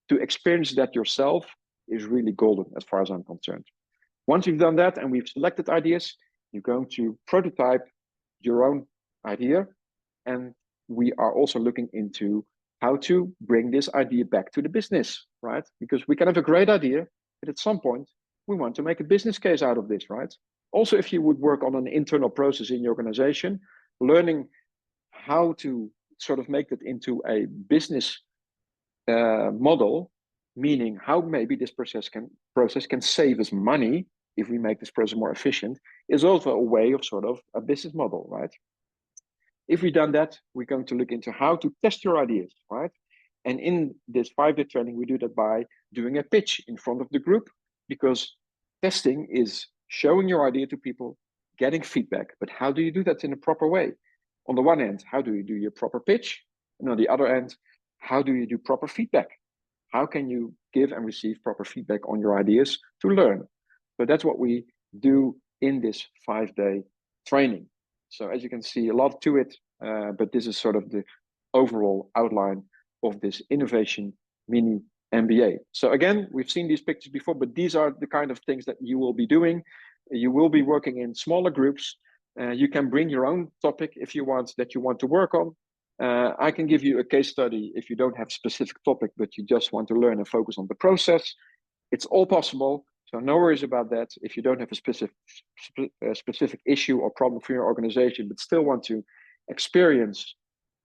To experience that yourself is really golden as far as I'm concerned. Once you've done that and we've selected ideas, you're going to prototype your own idea. And we are also looking into how to bring this idea back to the business, right? Because we can have a great idea, but at some point, we want to make a business case out of this, right? Also, if you would work on an internal process in your organization, learning how to sort of make it into a business model, meaning how maybe this process can save us money if we make this process more efficient, is also a way of sort of a business model, right? If we've done that, we're going to look into how to test your ideas, right? And in this 5-day training, we do that by doing a pitch in front of the group, because testing is showing your idea to people, getting feedback. But how do you do that in a proper way? On the one hand, how do you do your proper pitch? And on the other hand, how do you do proper feedback? How can you give and receive proper feedback on your ideas to learn? So that's what we do in this 5-day training. So as you can see, a lot to it, but this is sort of the overall outline of this innovation mini MBA. So again, we've seen these pictures before, but these are the kind of things that you will be doing. You will be working in smaller groups. You can bring your own topic if you want that you want to work on. I can give you a case study if you don't have a specific topic, but you just want to learn and focus on the process. It's all possible. So no worries about that. If you don't have a specific issue or problem for your organization, but still want to experience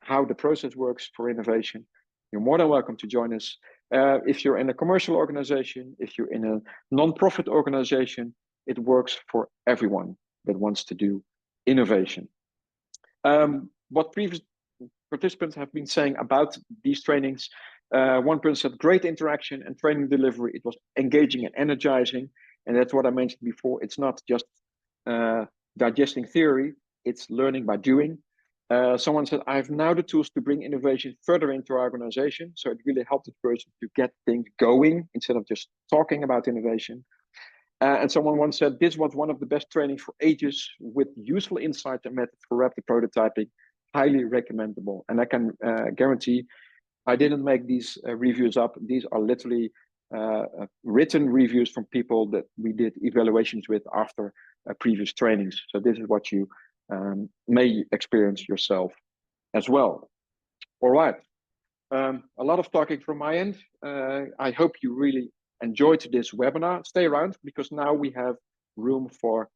how the process works for innovation, you're more than welcome to join us. If you're in a commercial organization, if you're in a non-profit organization, it works for everyone that wants to do innovation. What previous participants have been saying about these trainings, one person said great interaction and training delivery. It was engaging and energizing. And that's what I mentioned before. It's not just digesting theory, it's learning by doing. Someone said, I have now the tools to bring innovation further into our organization. So it really helped the person to get things going instead of just talking about innovation. And someone once said, this was one of the best trainings for ages with useful insights and methods for rapid prototyping. Highly recommendable. And I can guarantee I didn't make these reviews up. These are literally written reviews from people that we did evaluations with after previous trainings. So this is what you may experience yourself as well. All right. A lot of talking from my end. I hope you really enjoyed this webinar. Stay around because now we have room for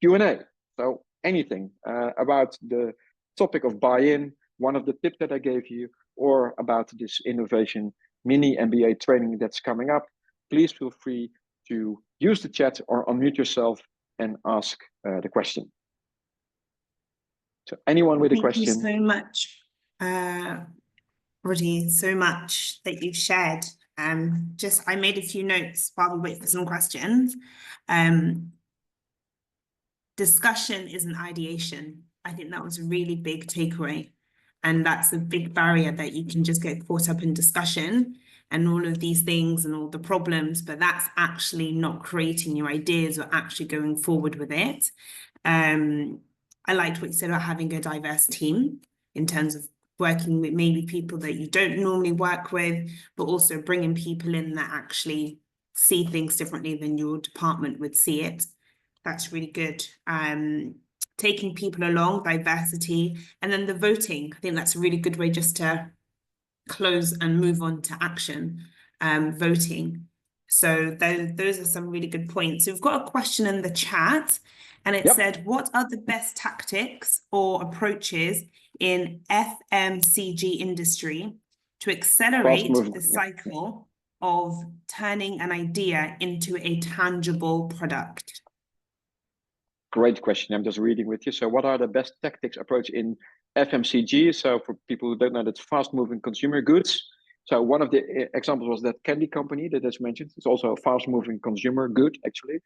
Q&A. So anything about the topic of buy-in, one of the tips that I gave you, or about this innovation mini MBA training that's coming up, please feel free to use the chat or unmute yourself and ask the question. So anyone with a question? Thank you so much, Rody, so much that you've shared. I made a few notes while we wait for some questions. Discussion isn't ideation. I think that was a really big takeaway. And that's a big barrier that you can just get caught up in discussion and all of these things and all the problems, but that's actually not creating your ideas or actually going forward with it. I liked what you said about having a diverse team in terms of working with maybe people that you don't normally work with, but also bringing people in that actually see things differently than your department would see it. That's really good. Taking people along, diversity, and then the voting. I think that's a really good way just to close and move on to action, voting. So those are some really good points. So we've got a question in the chat, and it said, what are the best tactics or approaches in FMCG industry to accelerate the cycle of turning an idea into a tangible product? Great question. I'm just reading with you. So what are the best tactics approach in FMCG? So for people who don't know, that's fast moving consumer goods. So one of the examples was that candy company that is mentioned. It's also a fast moving consumer good, actually,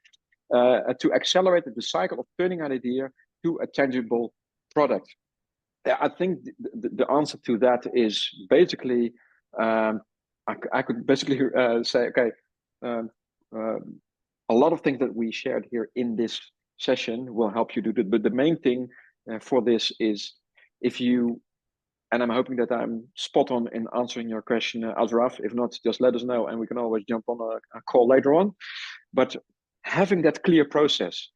to accelerate the cycle of turning an idea to a tangible product. I think the answer to that is basically, I could basically say, okay, a lot of things that we shared here in this session will help you do that. But the main thing for this is if you, and I'm hoping that I'm spot on in answering your question, Azraf. If not, just let us know and we can always jump on a call later on. But having that clear process,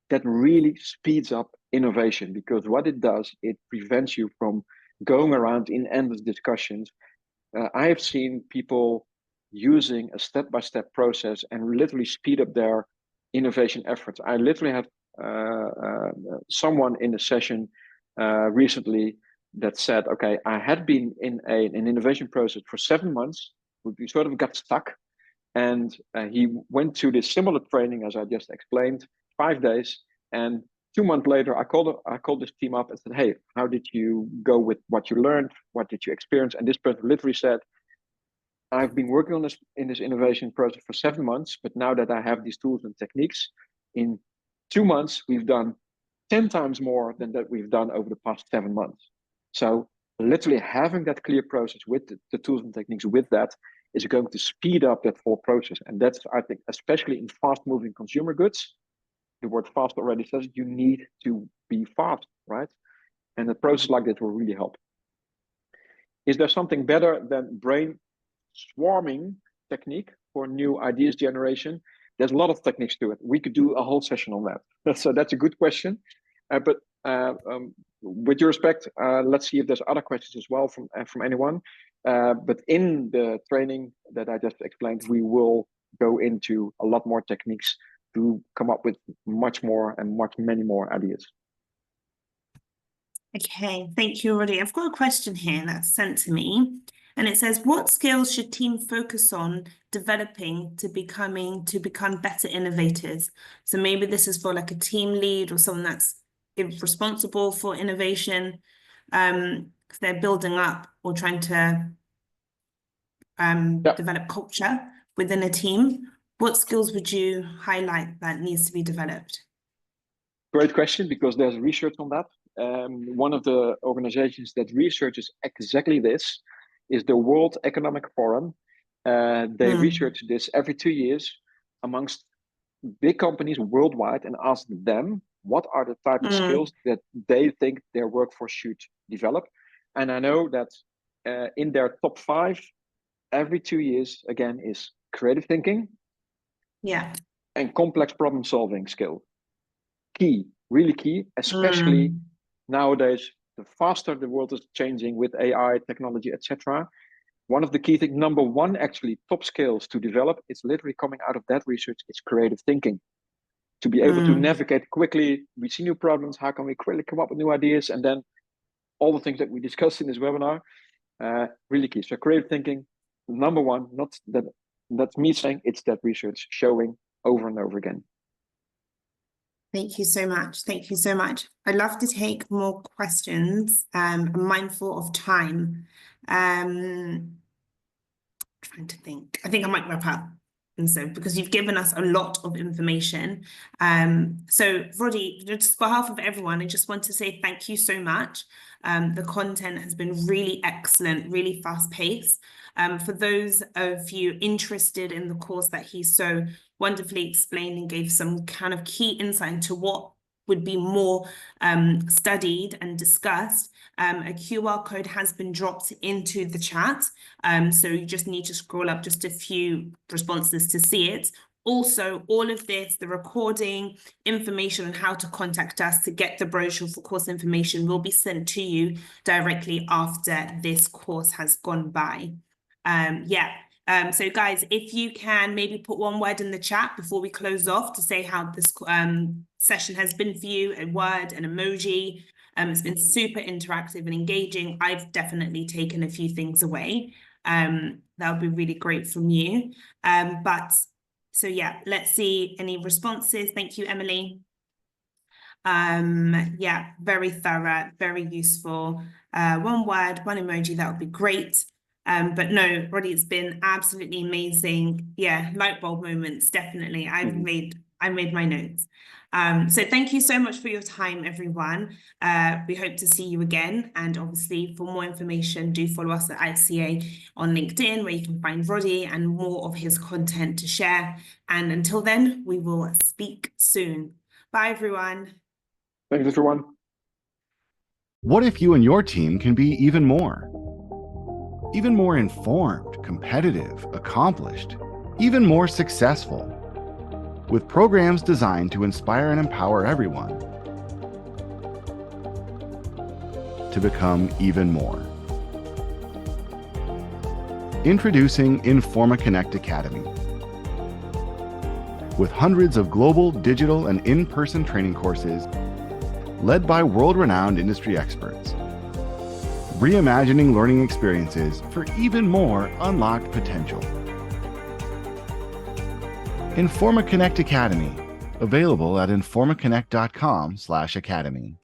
that really speeds up innovation, because what it does, it prevents you from going around in endless discussions. I have seen people using a step-by-step process and literally speed up their innovation efforts. I literally have someone in the session recently that said, okay, I had been in an innovation process for 7 months, we sort of got stuck, and he went to this similar training as I just explained, 5 days, and 2 months later, I called this team up and said, hey, how did you go with what you learned? What did you experience? And this person literally said, I've been working on this in this innovation process for 7 months, but now that I have these tools and techniques, in 2 months, we've done 10 times more than that we've done over the past 7 months. So literally having that clear process with the tools and techniques with that is going to speed up that whole process. And that's, I think, especially in fast moving consumer goods, the word fast already says it, you need to be fast, right? And a process like that will really help. Is there something better than brain swarming technique for new ideas generation? There's a lot of techniques to it. We could do a whole session on that. So that's a good question. But with your respect, let's see if there's other questions as well from anyone. But in the training that I just explained, we will go into a lot more techniques to come up with much more and many more ideas. Okay, thank you, Rody. I've got a question here that's sent to me, and it says, "What skills should team focus on developing to become better innovators?" So maybe this is for like a team lead or someone that's responsible for innovation, because they're building up or trying to Yeah, develop culture within a team. What skills would you highlight that needs to be developed? great question, because there's research on that. One of the organizations that researches exactly this is the World Economic Forum. They research this every 2 years amongst big companies worldwide and ask them what are the type of skills that they think their workforce should develop. And I know that in their top 5, every 2 years, again, is creative thinking Yeah. and complex problem solving skill. Key, really key, especially nowadays, the faster the world is changing with AI, technology, etc. One of the key things, number one, actually, top skills to develop, it's literally coming out of that research, it's creative thinking. To be able to navigate quickly, we see new problems, how can we quickly come up with new ideas, and then all the things that we discussed in this webinar, really key. So creative thinking, number one, not that that's me saying, it's that research showing over and over again. Thank you so much. Thank you so much. I'd love to take more questions. I'm mindful of time. Trying to think. I think I might wrap up. And so, because you've given us a lot of information. So Rody, just on behalf of everyone, I just want to say thank you so much. The content has been really excellent, really fast paced. For those of you interested in the course that he so wonderfully explained and gave some kind of key insight into what would be more studied and discussed, a QR code has been dropped into the chat. So you just need to scroll up just a few responses to see it. Also, all of this, the recording, information on how to contact us to get the brochure for course information will be sent to you directly after this course has gone by. So guys, if you can maybe put one word in the chat before we close off to say how this session has been for you, a word, an emoji. It's been super interactive and engaging. I've definitely taken a few things away. That would be really great from you. So yeah, let's see any responses. Thank you, Emily. Yeah, very thorough, very useful. One word, one emoji, that would be great. But no, Roddy, it's been absolutely amazing. Yeah, light bulb moments, definitely. I made my notes. So thank you so much for your time, everyone. We hope to see you again. And obviously, for more information, do follow us at ICA on LinkedIn, where you can find Roddy and more of his content to share. And until then, we will speak soon. Bye, everyone. Thanks, everyone. What if you and your team can be even more informed, competitive, accomplished, even more successful, with programs designed to inspire and empower everyone to become even more? Introducing Informa Connect Academy. With hundreds of global, digital, and in-person training courses led by world-renowned industry experts, reimagining learning experiences for even more unlocked potential. Informa Connect Academy, available at informaconnect.com/academy.